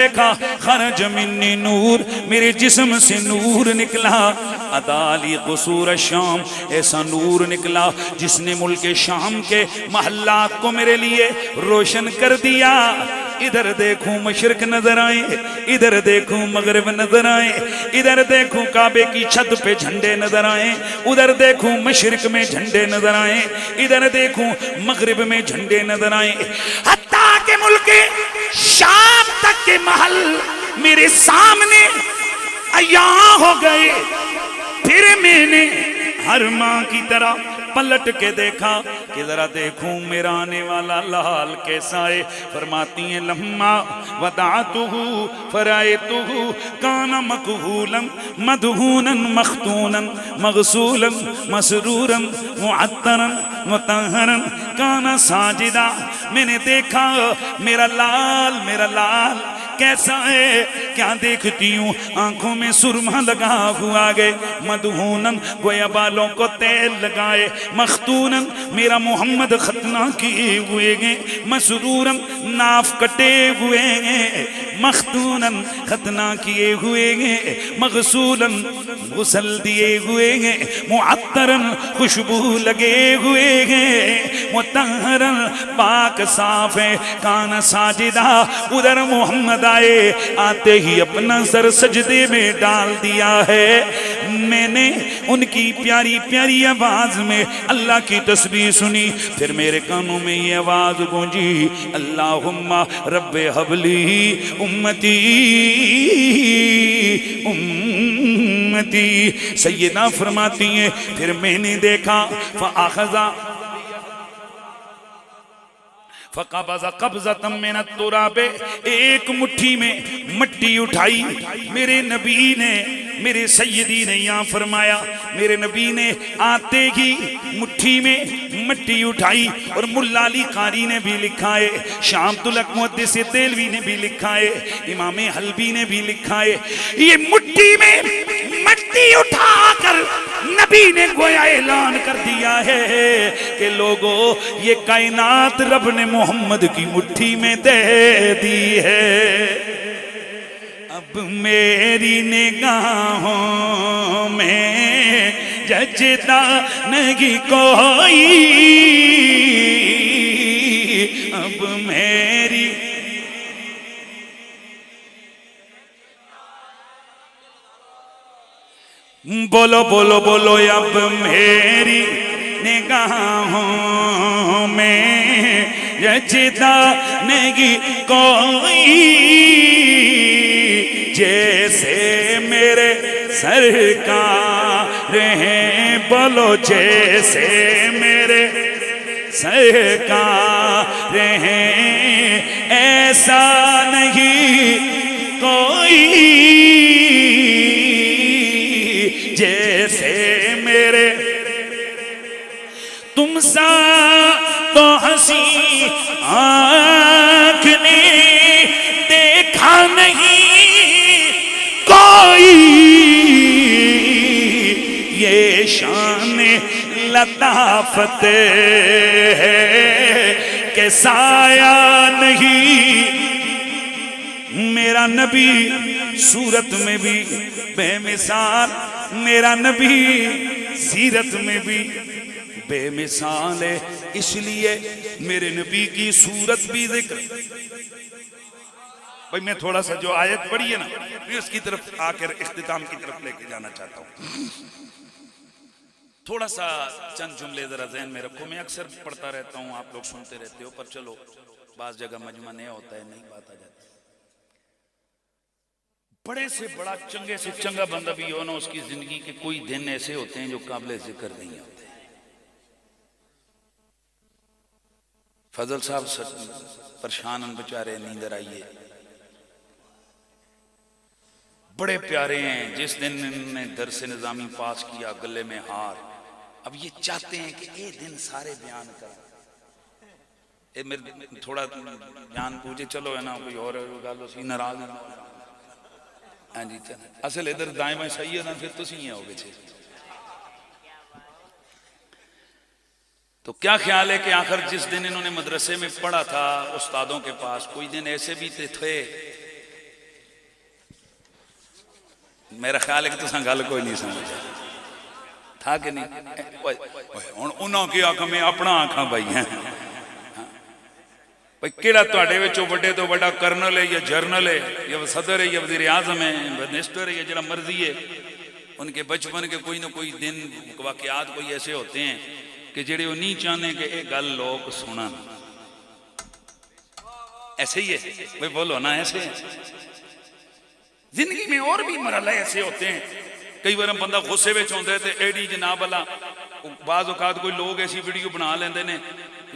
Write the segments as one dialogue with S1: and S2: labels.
S1: دیکھا خرج منی نور، میرے جسم سے نور نکلا، ادالی قصور الشام، ایسا نور نکلا جس نے ملک شام کے محلات کو میرے لیے روشن کر دیا۔ ادھر دیکھوں مشرق نظر آئے، ادھر دیکھوں مغرب نظر آئے، ادھر دیکھوں کعبے کی چھت پہ جھنڈے نظر آئے، ادھر دیکھوں مشرق میں جھنڈے نظر آئے، ادھر دیکھوں مغرب میں جھنڈے نظر آئے، حتیٰ کہ ملک شام تک کے محل میرے سامنے عیاں ہو گئے۔ پھر میں نے ہر ماں کی طرح پلٹ کے دیکھا کہ ذرا دیکھوں میرا آنے والا لال کیسا ہے۔ فرماتی ہیں لما ودعتہ فرائتہ کان مکہولا مدہونا مختونا مغسولا مسرورا معطرا مطہرا کان ساجدا۔ میں نے دیکھا میرا لال کیسا ہے، کیا دیکھتی ہوں، آنکھوں میں سرما لگا ہوا گئے، مدہونن گویا بالوں کو تیل لگائے، مختونن میرا محمد ختنہ کیے ہوئے گئے، مسرورن ناف کٹے ہوئے گئے، مختونن ختنہ کیے ہوئے گئے، مغسولن غسل دیے ہوئے گئے، معطرن خوشبو لگے ہوئے گئے، مطہرن پاک صاف ہے، کان ساجدہ۔ ادھر محمد آئے، آتے ہی اپنا سر سجدے میں ڈال دیا ہے۔ میں نے ان کی پیاری پیاری آواز میں اللہ کی تسبیح سنی، پھر میرے کانوں میں یہ آواز گونجی، اللہم رب حبلی امتی امتی۔ سیدہ فرماتی ہیں پھر میں نے دیکھا فاخذا فقبض قبضۃ من التراب، ایک مٹھی میں مٹی اٹھائی میرے نبی نے، میرے سیدی نے یہاں فرمایا، میرے نبی نے آتے ہی مٹھی میں مٹی اٹھائی، اور ملا علی قاری نے بھی لکھا ہے، شامت الحق محدث دہلوی نے بھی لکھا ہے، امام حلبی نے بھی لکھا ہے، یہ مٹھی میں مٹی اٹھا کر نبی نے گویا اعلان کر دیا ہے کہ لوگو یہ کائنات رب نے محمد کی مٹھی میں دے دی ہے۔ اب میری نگاہوں میں جچتا نہیں کوئی، اب میری بولو بولو بولو، اب میری نگاہوں میں جچتا نہیں کوئی، جیسے میرے سرکار ہیں، بولو جیسے میرے سرکار ہیں، ایسا نہیں کوئی، جیسے میرے تم سا تو ہنسی آنکھ نے دیکھا نہیں کوئی، یہ شان لطافت ہے کہ سایہ نہیں۔ میرا نبی صورت میں بھی بے مثال، میرا نبی سیرت میں بھی بے مثال ہے، اس لیے میرے نبی کی صورت بھی ذکر۔ بھئی میں تھوڑا سا جو آیت پڑھی ہے نا، میں اس کی طرف آ کر اختتام کی طرف لے کے جانا چاہتا ہوں۔ تھوڑا سا چند جملے ذرا ذہن میں رکھو، میں اکثر پڑھتا رہتا ہوں، آپ لوگ سنتے رہتے ہو، پر چلو بعض جگہ مجمع نیا ہوتا ہے، نئی بات آ جاتی ہے۔ بڑے سے بڑا چنگے سے چنگا بندہ بھی ہو نا، اس کی زندگی کے کوئی دن ایسے ہوتے ہیں جو قابل ذکر نہیں ہوتے۔ فضل صاحب پریشان بچارے، نیندر آئیے، بڑے پیارے ہیں، جس دن انہوں نے درس نظامی پاس کیا گلے میں ہار، اب یہ چاہتے ہیں کہ ایک دن سارے بیان کریں۔ میرے تھوڑا جان پوچھے، چلو ہے نا کوئی اور گل اسی ناراض نہ ہاں جی، اصل ادھر دائیں بائیں صحیح ہے نا، پھر تو ہی ہوگے چھے۔ تو کیا خیال ہے کہ آخر جس دن انہوں نے مدرسے میں پڑھا تھا استادوں کے پاس، کوئی دن ایسے بھی تھے میرا خیال ہے کہ تساں گل کوئی نہیں سمجھا تھا کہ نہیں. ہن انہاں کی آکھاں میں اپنا آکھاں بھائی ہیں بھائی کیڑا تواڈے وچوں وڈے تو وڈا کرنل ہے یا جرنل ہے یا صدر ہے یا وزیر اعظم ہے منسٹر ہے یا جڑا مرضی ہے، ان کے بچپن کے کوئی نہ کوئی دن واقعات کوئی ایسے ہوتے ہیں کہ جڑے وہ نہیں چاہنے کہ یہ گل لوگ سنن. ایسے ہی ہے بھائی بولو نا، ایسے ہے. زندگی میں اور بھی مرحلے ایسے ہوتے ہیں. کئی بار بندہ غصے میں ہوتا ہے تو ایڈی جناب اللہ بعض اوقات کوئی لوگ ایسی ویڈیو بنا لیندے نے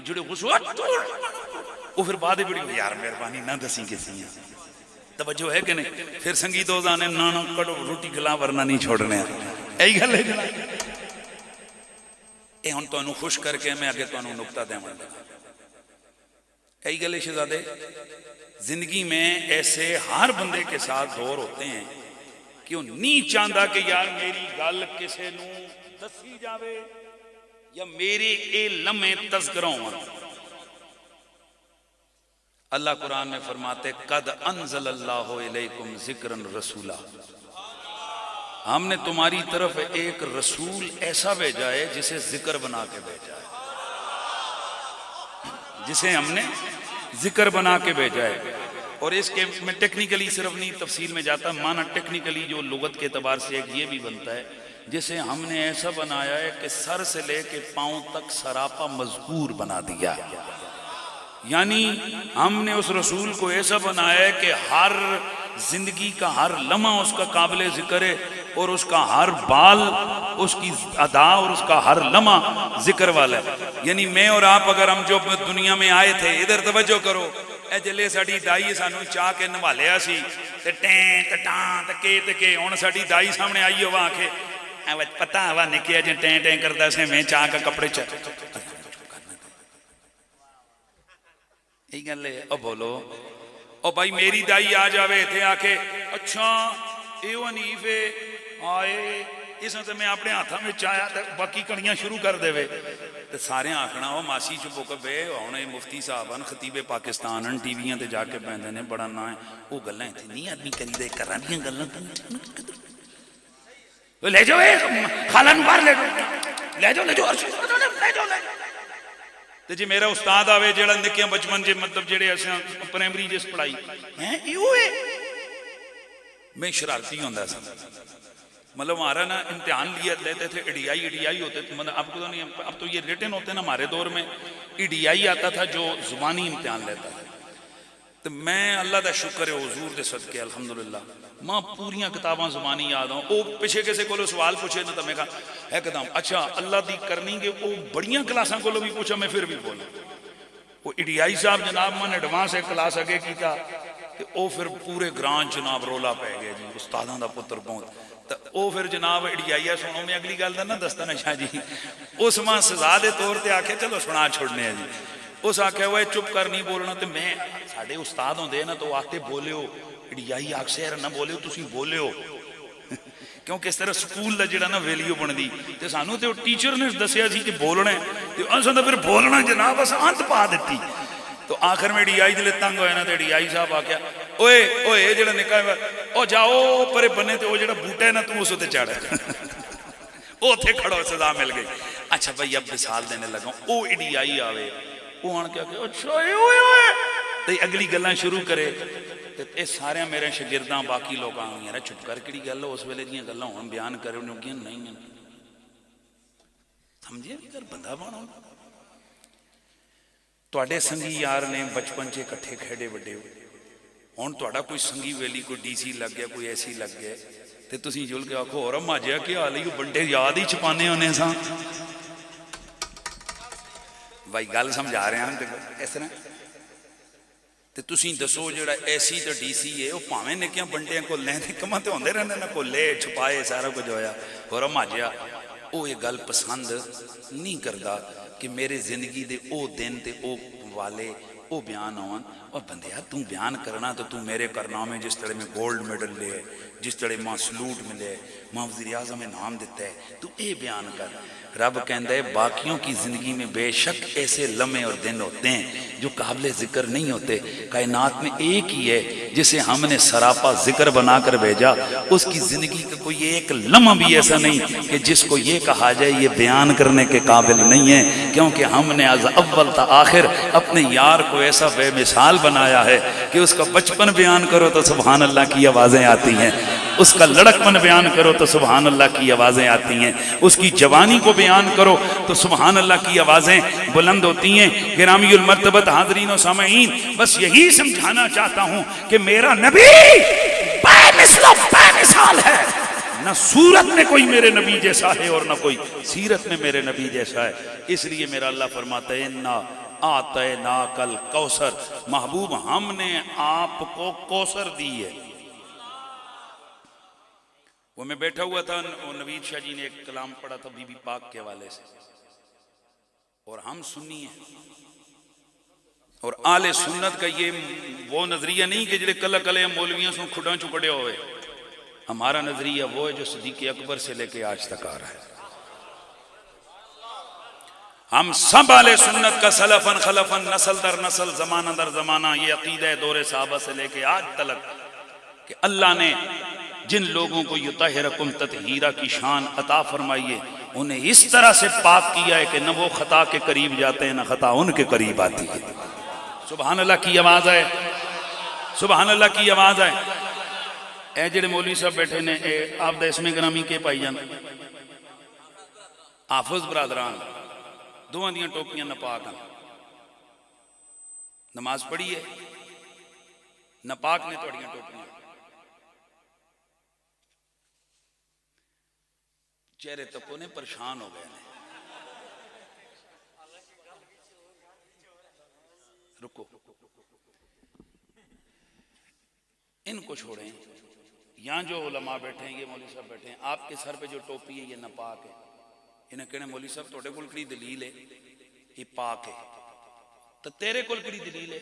S1: جڑے غصے وہ پھر بعد ویڈیو یار مہربانی نہ دسی کسی ہیں. توجہ ہے کہ نہیں؟ پھر سنگیت آنے نانا کڑو روٹی کھلا ورنہ نہیں چھوڑنے. یہی گل ہے جناب. یہ ہوں تمہیں خوش کر کے میں آگے تمہیں نکتہ دیں لگا. یہی گل ہے شہزادے، زندگی میں ایسے ہر بندے کے ساتھ دور ہوتے ہیں کہ وہ نہیں چاہتا کہ یار میری گل کسے نو دسی جاوے یا میرے اے لمحے تذکرہ ہوں. اللہ قرآن میں فرماتے قد انزل اللہ علیکم ذکرا رسولا، ہم نے تمہاری طرف ایک رسول ایسا بھیجا ہے جسے ذکر بنا کے بھیجا ہے، جسے ہم نے ذکر بنا کے بھیجا ہے. اور اس کے میں ٹیکنیکلی صرف نہیں تفصیل میں جاتا، معنی ٹیکنیکلی جو لغت کے اعتبار سے ایک یہ بھی بنتا ہے جسے ہم نے ایسا بنایا ہے کہ سر سے لے کے پاؤں تک سراپا مذکور بنا دیا. یعنی ہم نے اس رسول کو ایسا بنایا ہے کہ ہر زندگی کا ہر لمحہ اس کا قابل ذکر ہے، اور اس کا ہر بال، اس کی ادا اور اس کا ہر لمحہ ذکر والا ہے. یعنی میں اور آپ اگر ہم جو دنیا میں آئے تھے، ادھر توجہ کرو، اے جلے ساڑی دائی سانو چاہ کے نوالیا سی تے ٹین تے ٹان تے کے ہن ساڑی دائی سامنے آئی ہوا آکھے پتہ ہوا نکیا جے ٹین ٹین کردا سے میں چاہ کا کپڑے یہی گل ہے. او بولو او بھائی میری دائی آ جاوے تھے آکھے اچھا ایو حنیف آئے اس نے میں اپنے ہاتھوں میں چایا تے باقی کڑیاں شروع کر دے وے تے سارے آکھنا او ماسی چپ ہو کے بے ہن مفتی صاحب ان خطیب پاکستان ان ٹی ویاں تے جا کے پیندے نے بڑا نا ہے او گلاں تے نہیں آدمی کری دے کراں دیاں گلاں لے جاؤ خالہ نوں باہر لے جاؤ لے جاؤ لے جاؤ تے جی میرا استاد آوے جیڑا نکیاں بچپن جے مطلب جیڑے اساں پرائمری جس پڑھائی ہیں ایو ہے میں شرارتی ہوندا سا. مطلب ہمارا نا امتحان لیا لیتے تھے ایڈیائی ہوتے تھے، مطلب اب تو نہیں، اب تو یہ ریٹن ہوتے نا. ہمارے دور میں ایڈیائی آتا تھا جو زبانی امتحان لیتا تھا. تو میں اللہ دا شکر ہے حضور دے صدقے الحمدللہ ماں پوریاں کتاباں زبانی یاد ہوں. او پیچھے کسے کو سوال پوچھے نا تو میں کہا ہے قدام اچھا اللہ دی کرنی گے او بڑیاں کلاساں کو بھی پوچھا میں پھر بھی بولا. وہ ایڈیائی صاحب جناب من ایڈوانس ایک کلاس اگے کیتا تو او پھر پورے گران جناب رولا پہ گئے جی استاداں دا پتر پہنچ تو او پھر جناب ایڈیائیہ سنو میں اگلی گل دا نا دستا نا شاہ جی اس ماں سزا دے طور تے آکھے چلو سنا چھوڑنے ہیں جی. اس آکھے وہ چپ کر نہیں بولنا تو میں ساڑھے استاد ہوں دے نا تو آتے بولے ہو ایڈیائی آکھ سے نہ بولے ہو تسی بولے ہو کیونکہ اس طرح سکول دا جڑا نا ویلیو بن دی تے سانو تے ٹیچر نے دسیا سی کہ بولنا ہے تو اساں تے پھر بولنا جناب اساں انت پا دیتی. تو آخر میں ڈی آئی دلے تنگ ہوئے نا تے ڈی آئی صاحب آکھیا اوئے اوئے جڑا نکا ہے او جاؤ پرے بنے تے او جڑا بوٹا ہے نا تو اس تے چڑھ او تھے کھڑو سزا مل گئی. اچھا بھئی اب مثال دینے لگا او ڈی آئی آوے وہ آن کیا کہ اچھا اوئے تے اگلی گلاں شروع کرے تے اے سارے میرے شاگرداں باقی لوگ آنگے نا چپ کر کیڑی گل اس ویلے دیاں گلاں ہن بیان کرے انہوں کہ نہیں سمجھے کر بندہ بنو. تواڈے سنگی یار نے بچپن چ اکٹھے کھیڈے وڈے ہن تواڈا کوئی سنگی ویلی کوئی ڈی سی لگ گیا کوئی ایسی لگ گیا تے تسی جل کے آکھو اور ماجیا کی حال ہے بنڈے یاد ہی چھپانے ہونے ساں. بھائی گل سمجھا رہے ہیں اس طرح تے تسی دسو جڑا ایسی تے ڈی سی ہے وہ پاویں نکیاں بنڈیاں کو لیں تے کماں تے ہوندے رہندے نا کو لے چھپائے سارا کچھ ہویا اور ماجیا وہ یہ گل پسند نہیں کردا کہ میرے زندگی دے او دن تے او والے وہ بیان ہون اور بندیا تو بیان کرنا تو تو میرے کارنامے جس طرح میں گولڈ میڈل لے جس طرح ماں سلوٹ ملے ماں وزیر اعظم میں نام دیتا ہے تو اے بیان کر رب کہندا ہے باقیوں کی زندگی میں بے شک ایسے لمحے اور دن ہوتے ہیں جو قابل ذکر نہیں ہوتے کائنات میں ایک ہی ہے جسے ہم نے سراپا ذکر بنا کر بھیجا اس کی زندگی کا کوئی ایک لمحہ بھی ایسا نہیں کہ جس کو یہ کہا جائے یہ بیان کرنے کے قابل نہیں ہے کیونکہ ہم نے از اول تا آخر اپنے یار کو ایسا بے مثال بنایا ہے کہ اس کا بچپن بیان کرو تو سبحان اللہ کی آوازیں آتی ہیں اس کا لڑکپن بیان کرو تو سبحان اللہ کی آوازیں آتی ہیں اس کی جوانی کو بیان کرو تو سبحان اللہ کی آوازیں بلند ہوتی ہیں گرامی المرتبت حاضرین و سامعین بس یہی سمجھانا چاہتا ہوں کہ میرا نبی بے مثل و بے مثال ہے نہ صورت میں کوئی میرے نبی جیسا ہے اور نہ کوئی سیرت میں میرے نبی جیسا ہے اس لیے میرا اللہ فرماتا ہے اِنَّا آتَيْنَاكَ الْكَوْثَرَ محبوب ہم نے آپ کو کوثر دی ہے وہ میں بیٹھا ہوا تھا نوید شاہ جی نے ایک کلام پڑھا تھا بی بی پاک کے حوالے سے اور ہم سنی ہیں اور آل سنت کا یہ وہ نظریہ نہیں کہ جلے کل کلے مولویاں سن کھڑا چکڑے ہوئے ہمارا نظریہ وہ ہے جو صدیق اکبر سے لے کے آج تک آ رہا ہے ہم سب آل سنت کا سلفن خلفن نسل در نسل زمانہ در زمانہ یہ عقیدہ ہے دور صحابہ سے لے کے آج تلک کہ اللہ نے جن لوگوں کو یطہرکم تطہیرہ کی شان عطا فرمائیے انہیں اس طرح سے پاک کیا ہے کہ نہ وہ خطا کے قریب جاتے ہیں نہ خطا ان کے قریب آتی ہے سبحان اللہ کی آواز ہے سبحان اللہ کی آواز ہے اے جڑے مولوی صاحب بیٹھے نے اے آپ دا اسم گرامی کے پائی جان حافظ برادران دو دیاں ٹوپیاں نپاک ہیں نماز پڑھی ہے نپاک نے توڑیاں ٹوپیاں چہرے تپونے پریشان ہو گئے رکو ان کو چھوڑیں یہاں جو علماء بیٹھے ہیں یہ مولوی صاحب بیٹھے ہیں آپ کے سر پہ جو ٹوپی ہے یہ ناپاک ہے انہیں کہنے مولوی صاحب توڑے کول کڑی دلیل ہے یہ پاک ہے تو تیرے کول کڑی دلیل ہے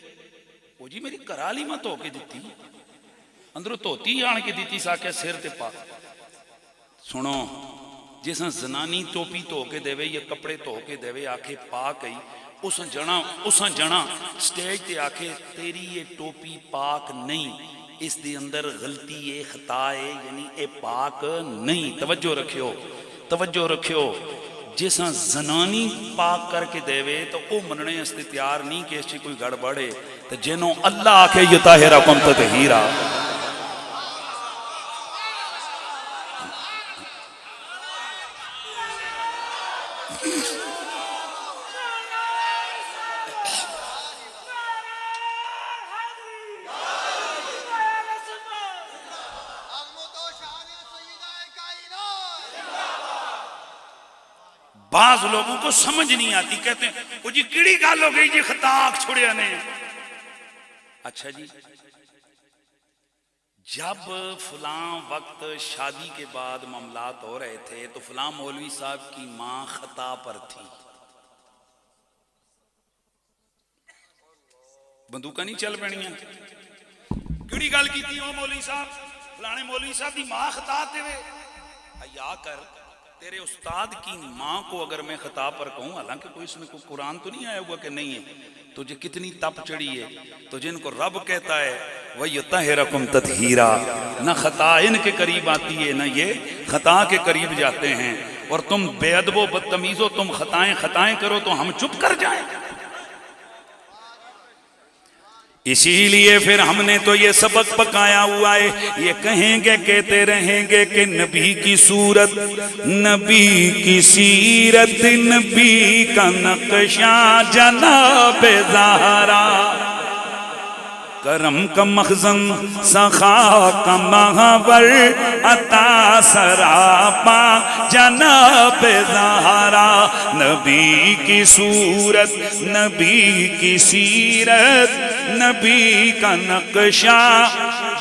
S1: وہ جی میری کرالی مت ہو کے دیتی اندروں توتی آن کے دیتی ساکے سر تے پاک سنو جیسا زنانی ٹوپی تو کے دے یا کپڑے تو کے دے آکھے پاک گئی اسا جنا سٹیج تے آکھے تیری یہ ٹوپی پاک نہیں اس دے اندر غلطی ہے خطا ہے یعنی اے پاک نہیں توجہ رکھیو جیسا زنانی پاک کر کے دے تو او مننے اس تے تیار نہیں کہ اس چی کوئی گڑ بڑھے تو جنہوں اللہ آکھے یطہرکم تطہیرا بعض لوگوں کو سمجھ نہیں آتی کہتے ہیں وہ جی کیڑی گال ہو گئی جی خطاق چھوڑیا نے اچھا جی جب فلاں وقت شادی کے بعد معاملات ہو رہے تھے تو فلاں مولوی صاحب کی ماں خطا پر تھی بندوقہ نہیں چل پڑنیاں کیڑی گال کی تھی وہ مولوی صاحب فلانے مولوی صاحب دی ماں خطا تے وے حیا کر تیرے استاد کی ماں کو اگر میں خطا پر کہوں حالانکہ کوئی اس میں کوئی قرآن تو نہیں آیا ہوا کہ نہیں ہے تجھے کتنی تپ چڑھی ہے تو جن کو رب کہتا ہے وَيُطَهِّرَكُمْ تَطْهِيرًا نہ خطا ان کے قریب آتی ہے نہ یہ خطا کے قریب جاتے ہیں اور تم بے ادب و بدتمیز ہو تم خطائیں کرو تو ہم چپ کر جائیں اسی لیے پھر ہم نے تو یہ سبق پکایا ہوا ہے یہ کہیں گے کہتے رہیں گے کہ نبی کی صورت نبی کی سیرت نبی کا نقشہ جناب زہرا کرم کا مخزن سخا کا محور عطا سراپا جناب زہرا نبی کی صورت نبی کی سیرت نبی کا نقشہ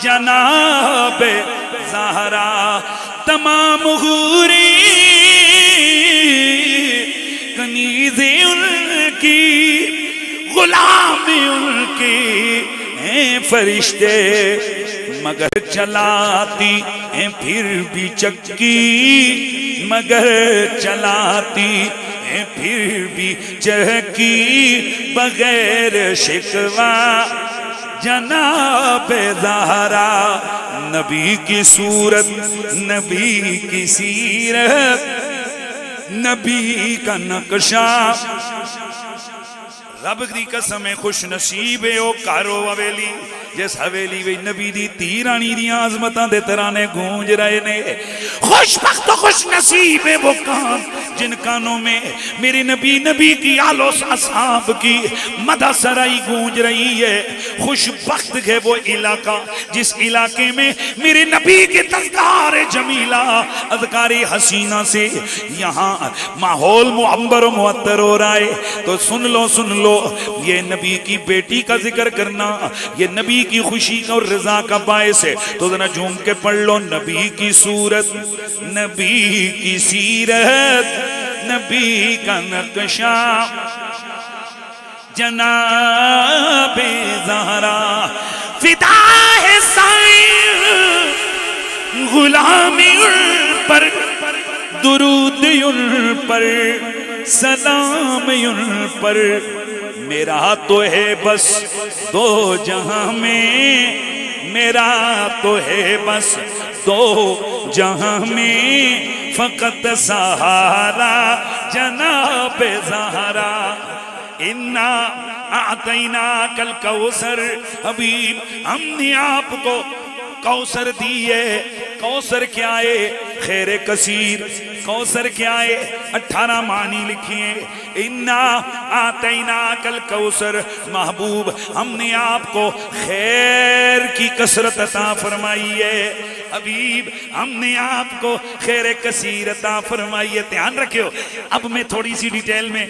S1: جناب زہرا تمام حوری کنیز ان کی غلام ان کے ہیں فرشتے مگر چلاتی ہیں پھر بھی چکی، مگر چلاتی ہیں پھر بھی چکی، بغیر شکوہ جناب زہرا، نبی کی صورت نبی کی سیرت نبی کا نقشہ، رب دی قسم خوش نصیب ہے او کارو حویلی جس حویلی وی نبی دی تیرانی دی عظمتاں دے ترانے گونج رہے نے، خوش بخت و خوش نصیب ہے وہ کان جن کانوں میں میرے نبی نبی کی آل و اصحاب کی مدح سرائی گونج رہی ہے، خوش بخت ہے وہ علاقہ جس علاقے میں میرے نبی کے تذکار جمیلہ اذکار حسینہ سے یہاں ماحول معمبر و معطر ہو رہا ہے۔ تو سن لو یہ نبی کی بیٹی کا ذکر کرنا یہ نبی کی خوشی کا اور رضا کا باعث ہے، تو ذرا جھوم کے پڑھ لو، نبی کی صورت نبی کی سیرت نبی کا نقشہ، جناب زہرا فدا ہے سائیں غلامی ان پر، درود ان پر، سلام ان پر، میرا تو ہے بس دو جہاں میں، میرا تو ہے بس دو جہاں میں، فقط سہارا جناب زہرا، انا اعطیناک الکوثر، حبیب ہم نے آپ کو کوثر دیئے، کوثر کیا ہے؟ خیر کثیر، کوثر کیا ہے؟ 18 معنی لکھیے، انا آتیناک الکوثر، محبوب ہم نے آپ کو خیر کی کثرت عطا فرمائی ہے، حبیب ہم نے آپ کو خیر کثیر عطا فرمائی ہے۔ دھیان رکھو، اب میں تھوڑی سی ڈیٹیل میں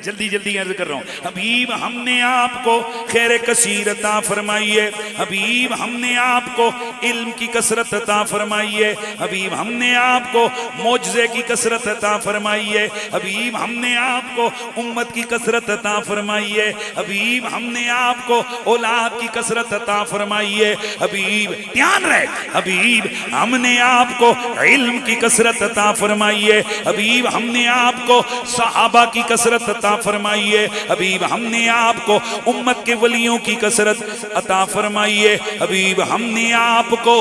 S1: جلدی عرض کر رہا ہوں، حبیب ہم نے آپ کو خیر کثیر عطا فرمائی ہے، حبیب ہم نے آپ کو علم کی کثرت عطا فرمائی ہے، حبیب ہم نے آپ کو معجزے کی کثرت عطا فرمائی ہے، حبیب ہم نے آپ کو امت کی کثرت عطا فرمائی ہے، حبیب ہم نے آپ کو اولاد کی کثرت عطا فرمائی ہے، حبیب دھیان رہے، حبیب ہم نے آپ کو علم کی کثرت عطا فرمائی ہے، حبیب ہم نے آپ کو صحابہ کی کثرت عطا فرمائی ہے، حبیب ہم نے آپ کو امت کے ولیوں کی کثرت عطا فرمائی ہے، حبیب ہم نے آپ کو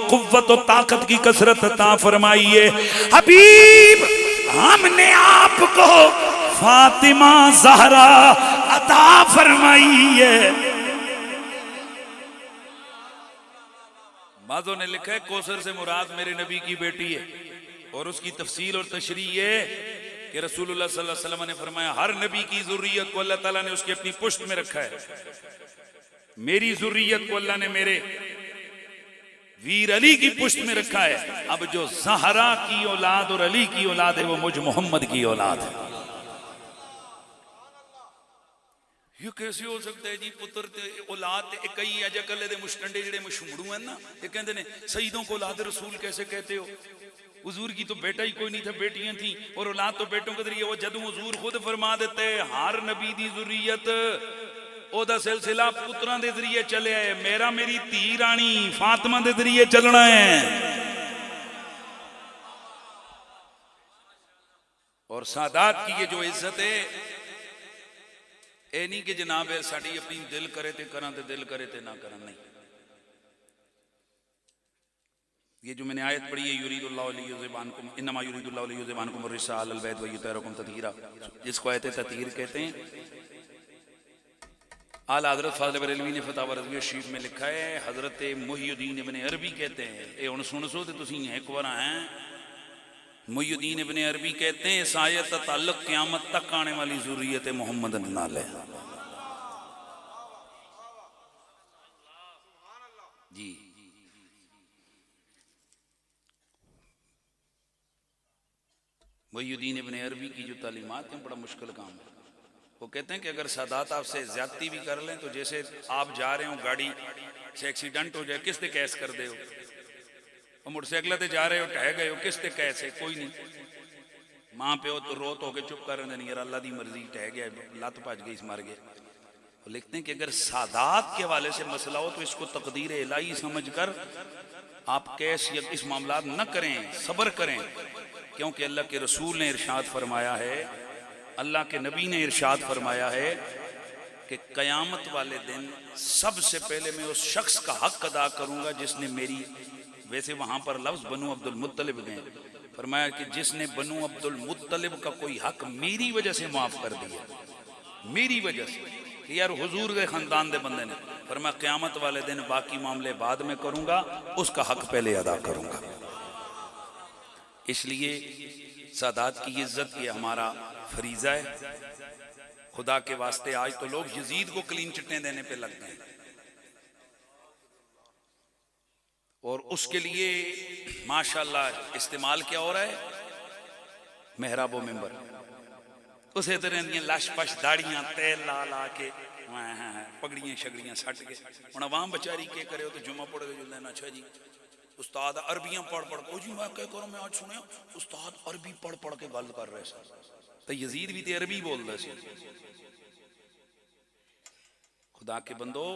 S1: قوت و طاقت کی کثرت عطا فرمائی ہے، حبیب ہم نے آپ کو فاطمہ زہرا عطا فرمائی ہے۔ بعضوں نے لکھا ہے کوثر سے مراد میرے نبی کی بیٹی ہے، اور اس کی تفصیل اور تشریح ہے کہ رسول اللہ صلی اللہ علیہ وسلم نے فرمایا ہر نبی کی ذریت کو اللہ تعالیٰ نے اس کی اپنی پشت میں رکھا ہے، میری ذریت کو اللہ نے میرے ویر علی کی پشت میں رکھا ہے، اب جو زہرا کی اولاد اور علی کی اولاد ہے وہ مجھ محمد کی اولاد ہے۔ یہ کیسے ہو سکتا ہے جی؟ پتر اولاد کئی اجا کلے دے مشٹنڈے جڑے مشہوروں ہیں نا، یہ کہندے نے سیدوں کو اولاد رسول کیسے کہتے ہو؟ حضور کی تو بیٹا ہی کوئی نہیں تھا، بیٹیاں تھیں، اور اولاد تو بیٹوں کے ذریعے، وہ جدوں حضور خود فرما دیتے ہر نبی دی ذریت او دا سلسلہ پتراں دے ذریعے چلے ہے، میرا میری دھی رانی فاطمہ دے ذریعے چلنا ہے۔ اور سادات کی یہ جو عزت ہے اے نہیں کہ جناب ہے ساڑی اپنی دل کرے تے کراں تے دل کرے تے نہ کراں، نہیں۔ یہ جو میں نے آیت پڑھی ہے یرید اللہ لیذہبعنکم انما یرید اللہ لیذہبعنکم الرجس اہل البیت ویطہرکم تطہیرا، جس کو آیت تطہیر کہتے ہیں، اعلیٰ حضرت فاضل بریلوی نے فتاوی رضویہ شریف میں لکھا ہے، حضرت محی الدین ابن عربی کہتے ہیں، اے ان سو تے تسی ایک بار ہیں، محی الدین ابن عربی کہتے ہیں اس آیت کا تعلق قیامت تک آنے والی ذریت محمد نال ہے۔ جی محی الدین ابن عربی کی جو تعلیمات ہیں بڑا مشکل کام ہے، وہ کہتے ہیں کہ اگر سادات آپ سے زیادتی بھی کر لیں تو جیسے آپ جا رہے ہوں گاڑی سے ایکسیڈنٹ ہو جائے کس تے کیس کر دے ہو، وہ موٹر سائیکل تے جا رہے ہو ٹھہ گئے ہو کس تے کیس ہے؟ کوئی نہیں، ماں پیو تو روت ہو کے چپ کر رہے نہیں یار اللہ دی مرضی ٹھہ گیا لت بھج گئی مر گئے، وہ لکھتے ہیں کہ اگر سادات کے حوالے سے مسئلہ ہو تو اس کو تقدیر الہی سمجھ کر آپ کیس یا اس معاملات نہ کریں، صبر کریں، کیونکہ اللہ کے رسول نے ارشاد فرمایا ہے، اللہ کے نبی نے ارشاد فرمایا ہے کہ قیامت والے دن سب سے پہلے میں اس شخص کا حق ادا کروں گا جس نے میری، ویسے وہاں پر لفظ بنو عبد المطلب گئے، فرمایا کہ جس نے بنو عبد المطلب کا کوئی حق میری وجہ سے معاف کر دیا، میری وجہ سے، کہ یار حضور کے خاندان دے بندے نے، فرمایا قیامت والے دن باقی معاملے بعد میں کروں گا، اس کا حق پہلے ادا کروں گا۔ اس لیے سادات کی عزت یہ ہمارا فریضہ ہے۔ خدا کے واسطے آج تو لوگ یزید کو کلین چٹیں دینے پہ لگ گئے، اور اس کے لیے ماشاءاللہ استعمال کیا ہو رہا ہے؟ محراب و منبر، اسے طرح دیا لش پش داڑیاں تیل لا لا کے پگڑیاں شگڑیاں سٹ کے، ہن عوام بچاری کے کرے ہو تو جمعہ پڑھ کے جلدے نا، اچھا جی استاد عربیاں پڑھ پڑھ کے، جی میں کہہ کروں میں آج سنیا استاد عربی پڑھ پڑھ کے گل کر رہے سن، تو یزید بھی تے عربی بول رہا سی۔ خدا کے بندو،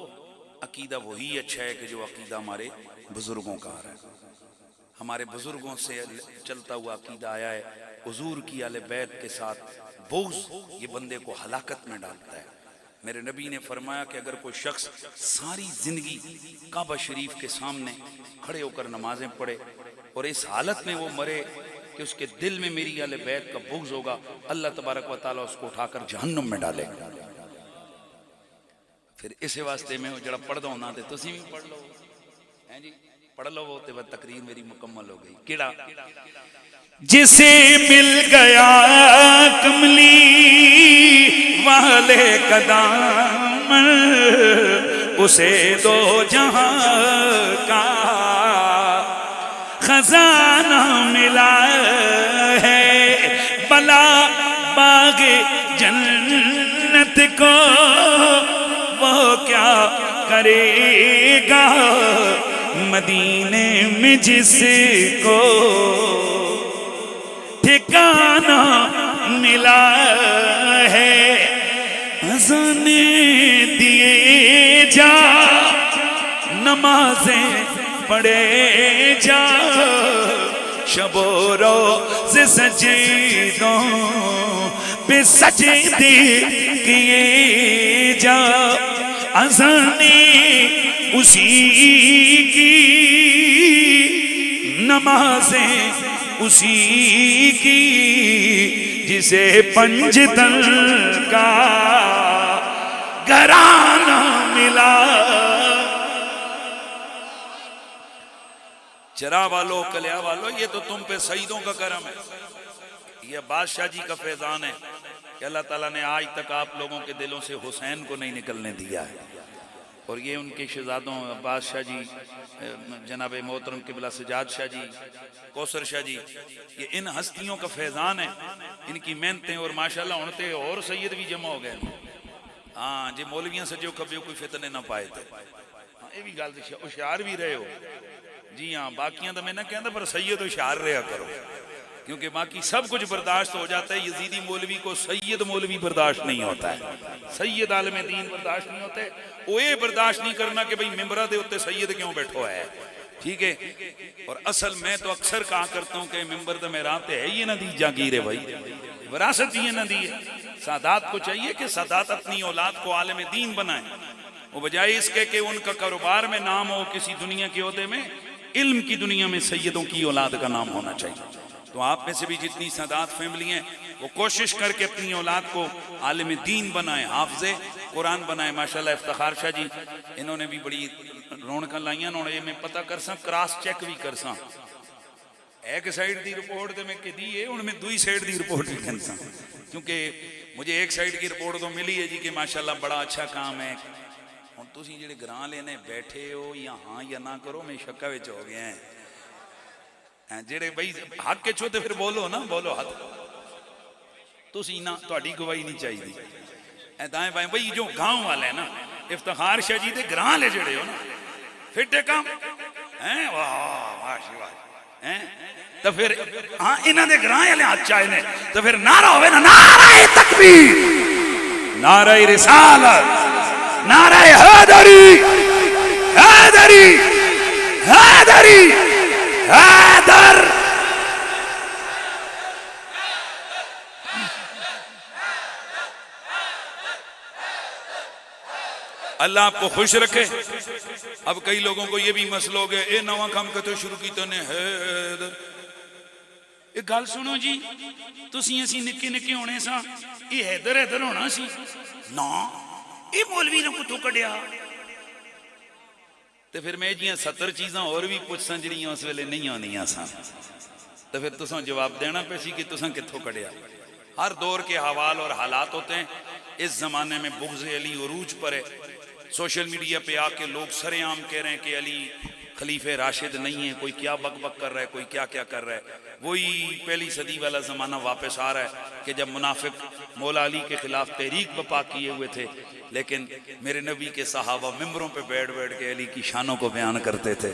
S1: عقیدہ وہی اچھا ہے کہ جو عقیدہ ہمارے بزرگوں کا آ رہا ہے، ہمارے بزرگوں سے چلتا ہوا عقیدہ آیا ہے۔ حضور کی اہل بیت کے ساتھ بغض یہ بندے کو ہلاکت میں ڈالتا ہے۔ میرے نبی نے فرمایا کہ اگر کوئی شخص ساری زندگی کعبہ شریف کے سامنے کھڑے ہو کر نمازیں پڑھے اور اس حالت میں وہ مرے کہ اس کے دل میں میری اہل بیت کا بغض ہوگا، اللہ تبارک و تعالیٰ اس کو اٹھا کر جہنم میں ڈالے گا۔ پھر اسے واسطے میں جڑا پڑھ دو ہونا تے تسی بھی پڑھ لو، ہیں جی پڑھ لو وہ تے تقریر میری مکمل ہو گئی۔ کیڑا
S2: جسے مل گیا کملی والے کا دامن، اسے دو جہاں کا خزانہ ملا ہے، بلا باغ جنت کو وہ کیا کرے گا، مدینے میں جس کو ٹھکانہ ملا ہے، اذانیں دیے جا، نمازیں پڑھے جا، شب و روز سجدوں پہ سجدے کیے جا، اذانیں اسی کی، نمازیں اسی کی، جسے پنج تن کا گھرانہ ملا۔
S1: چرا والو کلیا والو، یہ تو تم پہ سعیدوں کا کرم ہے، یہ بادشاہ جی کا فیضان ہے کہ اللہ تعالیٰ نے آج تک آپ لوگوں کے دلوں سے حسین کو نہیں نکلنے دیا ہے، اور یہ ان کے شہزادوں بادشاہ جی، جناب محترم قبلہ سجاد شاہ جی، کوثر شاہ جی، یہ ان ہستیوں کا فیضان ہے، ان کی محنتیں، اور ماشاءاللہ ہوتے اور سید بھی جمع ہو گئے۔ ہاں جی مولویاں سجو کبھی کوئی فتنے نہ پائے تھے، یہ بھی گل ہوشیار بھی رہے ہو جی ہاں، باقیاں تو میں نہ کہتا پر سید ہوشیار رہا کرو، کیونکہ باقی سب کچھ برداشت ہو جاتا ہے، یزیدی مولوی کو سید مولوی برداشت نہیں ہوتا ہے، سید عالم دین برداشت نہیں ہوتے، وہ یہ برداشت نہیں کرنا کہ بھئی ممبرہ دے ہوتے سید کیوں بیٹھو ہے، ٹھیک ہے۔ اور اصل میں تو اکثر کہا کرتا ہوں کہ ممبر تو میرا ہے یہ نہ دی جاگیر ہے بھائی، وراثت یہ نہ دی ہے۔ سادات کو چاہیے کہ سادات اپنی اولاد کو عالم دین بنائیں، وہ بجائے اس کے کہ ان کا کاروبار میں نام ہو کسی دنیا کے عہدے میں، علم کی دنیا میں سیدوں کی اولاد کا نام ہونا چاہیے۔ تو آپ میں سے بھی جتنی سادات فیملی ہیں وہ کوشش کر کے اپنی اولاد کو عالم دین بنائیں، حافظ قرآن بنائیں۔ ماشاءاللہ افتخار شاہ جی انہوں نے بھی بڑی رونقاں لائیاں، انہوں نے میں پتہ کرساں کراس چیک بھی کرساں، ایک سائیڈ دی رپورٹ دے میں کہ دی ہے ان میں دوئی سائیڈ دی رپورٹ بھی کرساں، کیونکہ مجھے ایک سائیڈ کی رپورٹ تو ملی ہے جی کہ ماشاءاللہ بڑا اچھا کام ہے۔ ہن تسی جڑے گراں لینے بیٹھے ہو یا ہاں یا نہ کرو، میں شکا وچ ہو گیا ہیں جڑے بھائی حق کے چھو تے پھر بولو نا، بولو حق تسی نہ تہاڈی گواہی نہیں چاہیے اے دائیں بائیں بھائی جو گاؤں والے ہیں نا، افتخار شاہ جی دے گراں لے جڑے ہو نا پھٹے کام ہیں، واہ ماشاء اللہ ہیں، تو پھر ہاں انہاں دے گراں والے ہاتھ چاہے نے تو پھر نعرہ ہوے نا، نعرہ تکبیر، نعرہ رسالت، نعرہ حیدری حیدری حیدری حیدر. اللہ آپ کو خوش رکھے. اب کئی لوگوں کو یہ بھی مسئلہ ہو گیا اے نواں کام کتے شروع کیتا نے حیدر. ایک گل سنو جی, تسی اسی نکے نکے ہونے سا یہ حیدر حیدر ہونا سی نا, یہ مولوی نے کتوں کڈیا. تو پھر میں جیاں 70 چیزاں اور بھی پوچھ سن جڑیاں اس ویلے نہیں آنیاں سن, تو پھر تساں جواب دینا پہ سی کہ تساں کتوں کڈیا. ہر دور کے حوال اور حالات ہوتے ہیں. اس زمانے میں بغض علی عروج پر ہے. سوشل میڈیا پہ آ کے لوگ سر عام کہہ رہے ہیں کہ علی خلیفہ راشد نہیں ہے, کوئی کیا بک بک کر رہا ہے, کوئی کیا کیا کر رہا ہے. وہی پہلی صدی والا زمانہ واپس آ رہا ہے کہ جب منافق مولا علی کے خلاف تحریک بپا کیے ہوئے تھے, لیکن میرے نبی کے صحابہ ممبروں پہ بیٹھ بیٹھ کے علی کی شانوں کو بیان کرتے تھے.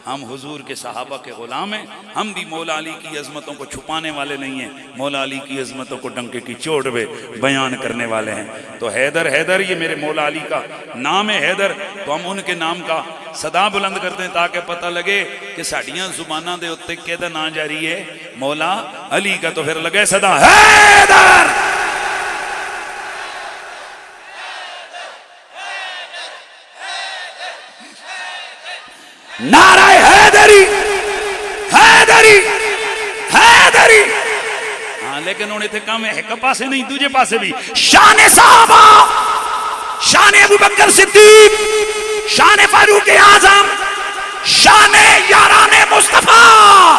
S1: ہم حضور کے صحابہ کے غلام ہیں, ہم بھی مولا علی کی عظمتوں کو چھپانے والے نہیں ہیں, مولا علی کی عظمتوں کو ڈنکے کی چوٹ پہ بیان کرنے والے ہیں. تو حیدر حیدر یہ میرے مولا علی کا نام ہے حیدر, تو ہم ان کے نام کا صدا بلند کرتے ہیں تاکہ پتہ لگے کہ ساڑیاں زبانہ دے اتے کہدہ نا جاری ہے مولا علی کا. تو پھر لگے صدا حیدر. نعرہ حیدری حیدری حیدری. ہاں لیکن انہیں تھے کام ہے ایک پاسے نہیں دوجے پاسے بھی شان صحابہ, شان ابو بکر صدیق, شان فاروق اعظم, شان یاران مصطفیٰ.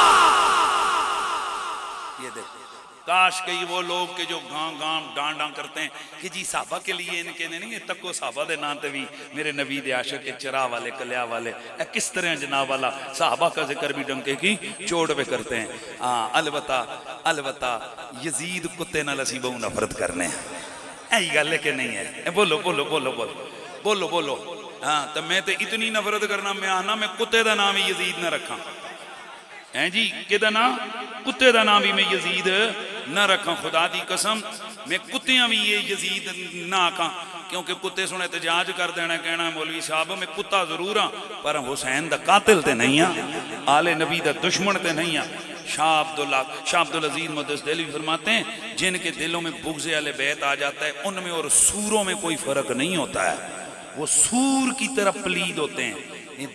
S1: یہ دیکھ کاش کہ وہ لوگ کہ جو گاں گاں ڈان ڈان کرتے ہیں کہ جی صحابہ کے لیے ان کے نہیں تکو صحابہ دے نام تے بھی میرے نبی دے عاشق کے چرا والے کلیا والے اے کس طرح جناب والا صحابہ کا ذکر بھی ڈنکے کی چوٹ پہ کرتے ہیں. البتہ یزید کتے نال اسی بہو نفرت کرنے ہیں, ایہی گل ہے کہ نہیں ہے؟ بولو بولو بولو بولو بولو بولو. ہاں تو میں تے اتنی نفرت کرنا, میں آنا میں کتے دا نام ہی یزید نہ رکھاں. ہیں جی کہ دا نام کتے دا نام بھی میں یزید نہ رکھاں. خدا دی قسم میں کتیاں بھی یہ یزید نہ آکاں, کیونکہ کتے سنے احتجاج کر دینا کہنا مولوی صاحب میں کتا ضرور ہاں پر حسین دا قاتل تے نہیں ہاں, آل نبی دا دشمن تے نہیں ہاں. شاہ عبدالعزیز محدث دہلوی فرماتے ہیں جن کے دلوں میں بغض اہل بیت آ جاتا ہے ان میں اور سوروں میں کوئی فرق نہیں ہوتا ہے, وہ سور کی طرح پلید ہوتے ہیں.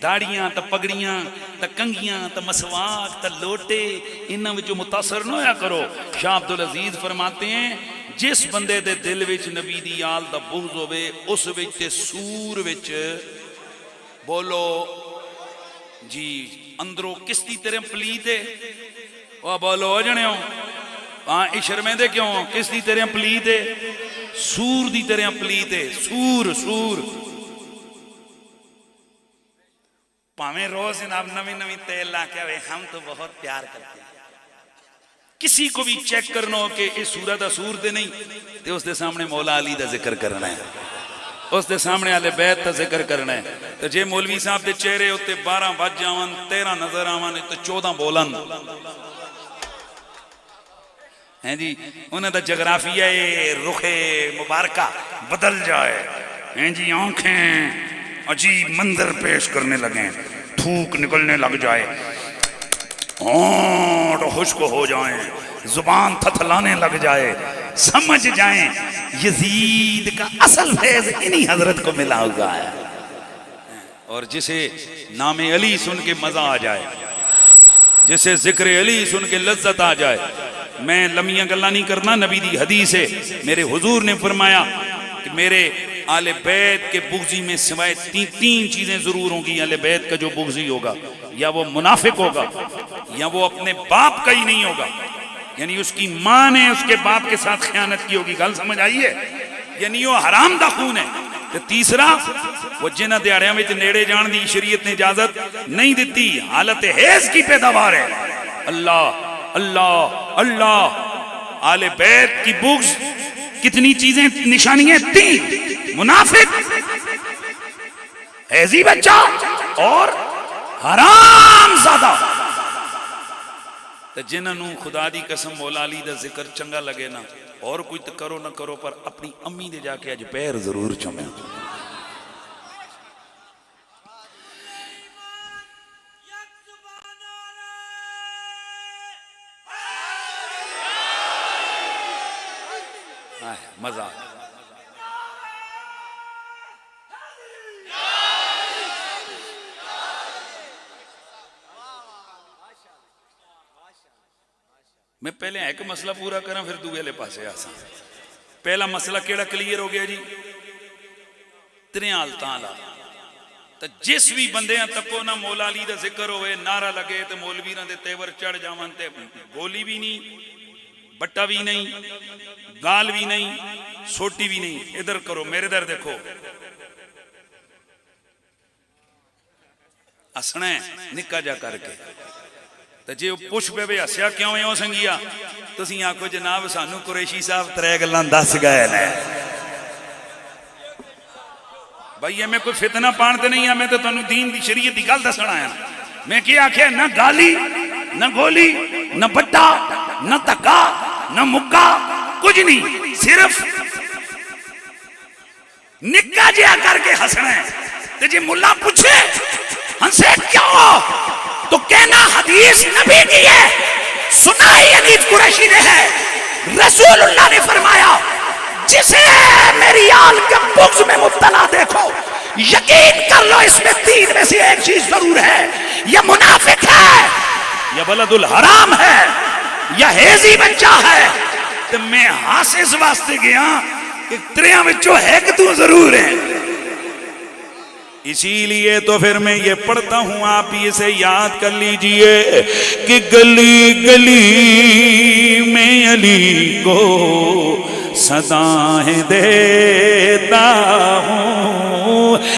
S1: داڑیاں تا پگڑیاں تا کنگیاں تا مسواک تا لوٹے انہاں وچوں متاثر نہ ہویا کرو. شاہ عبدالعزیز فرماتے ہیں جس بندے دے دل وچ نبی دی آل دا بغض ہوئے اس وچ تے سور وچ بولو جی اندروں کس دی طرح پلید ہے. وہ بولو جنے ہو ہاں شرمندے کیوں, کس دی طرح پلید ہے؟ سور دی طرح پلید ہے. سور سور پاویں روز جناب نویں نویں تیل لا کے آئے ہم تو بہت پیار کرتے ہیں. کسی کو بھی چیک کرنا ہو کہ اس سورہ دا سور دے نہیں تے اس دے سامنے مولا علی دا ذکر کرنا ہے, اس دے سامنے آلے بیت دا ذکر کرنا ہے. تو جے مولوی صاحب دے چہرے ہوتے 12 بج جاون 13 نظر آون تو 14 بولن ہیں جی, انہیں دا جغرافیہ رخ مبارکہ بدل جائے ہیں جی, آنکھیں عجیب منظر پیش کرنے لگیں, تھوک نکلنے لگ جائے, ہونٹ خشک ہو جائیں, زبان تھتلانے لگ جائے, سمجھ جائیں یزید کا اصل فیض انہی حضرت کو ملا ہوا ہے. اور جسے نام علی سن کے مزہ آ جائے, جسے ذکر علی سن کے لذت آ جائے. میں لمیاں گلہ نہیں کرنا, نبی دی حدیث ہے میرے حضور نے فرمایا کہ میرے آل بیت کے بغضی میں سوائے تین چیزیں ضرور ہوں گی. آل بیت کا جو بغضی ہوگا یا وہ منافق ہوگا یا وہ اپنے باپ کا ہی نہیں ہوگا, یعنی اس کی ماں نے اس کے باپ کے ساتھ خیانت کی ہوگی. گل سمجھ آئیے, یعنی وہ حرام دا خون ہے. تو تیسرا وہ جنہ دیاڑیاں میں نیڑے جان دی شریعت نے اجازت نہیں دیتی, حالت حیض کی پیداوار ہے. اللہ اللہ اللہ. آل بیت کی بغض کتنی چیزیں نشانیاں 3, منافق, حیضی بچہ اور حرام زادہ. تو جنہوں خدا دی قسم مولا علی دا ذکر چنگا لگے نا, اور کوئی تو کرو نہ کرو پر اپنی امی دے جا کے اج پیر ضرور چومیں. مزہ میں پہلے ایک مسئلہ پورا کرا پھر دوسرے پاسے آسا پہلا مسئلہ کیڑا کلیئر ہو گیا جی تریال تالا تو جس بھی بندے ہیں تکو نہ مولا علی دا ذکر ہوئے نعرہ لگے تو مولوی رہاں دے تیور چڑھ جاوان تے گولی بھی نہیں بٹا بھی نہیں گال بھی نہیں سوٹی بھی نہیں ادھر کرو میرے در دیکھو اسنے نکا جا کر کے تو جی پوچھ پہ بے ہسیا کیوں ہے سنگیا تو سی آنکھو جناب سانو قریشی صاحب ترے گلان دس گئے نے بھائی میں کوئی فتنہ پانتے نہیں ہے میں تو تنو دین دی شریعت دی گل دسنا آیا میں کیا آکھے نہ گالی نہ گولی نہ بٹا نہ تکا نہ مکا کچھ نہیں صرف نکا جیا کر کے ہسنا ہے تو جی ملا پوچھے ہنسے کیوں تو کہنا حدیث نبی کی ہے سنائی حدیث قریشی نے ہے رسول اللہ نے فرمایا جسے میری آل کے بغض میں مبتلا دیکھو یقین کر لو اس میں تین میں سے ایک چیز ضرور ہے یا منافق ہے یا بلد الحرام ہے یا ہیزی بچہ ہے تو میں حاسس واسطے گیا کہ تریاں بچوں ہے کہ تو ضرور ہے اسی لیے تو پھر میں یہ پڑھتا ہوں آپ اسے یاد کر لیجئے کہ گلی گلی میں علی کو صدائیں دیتا ہوں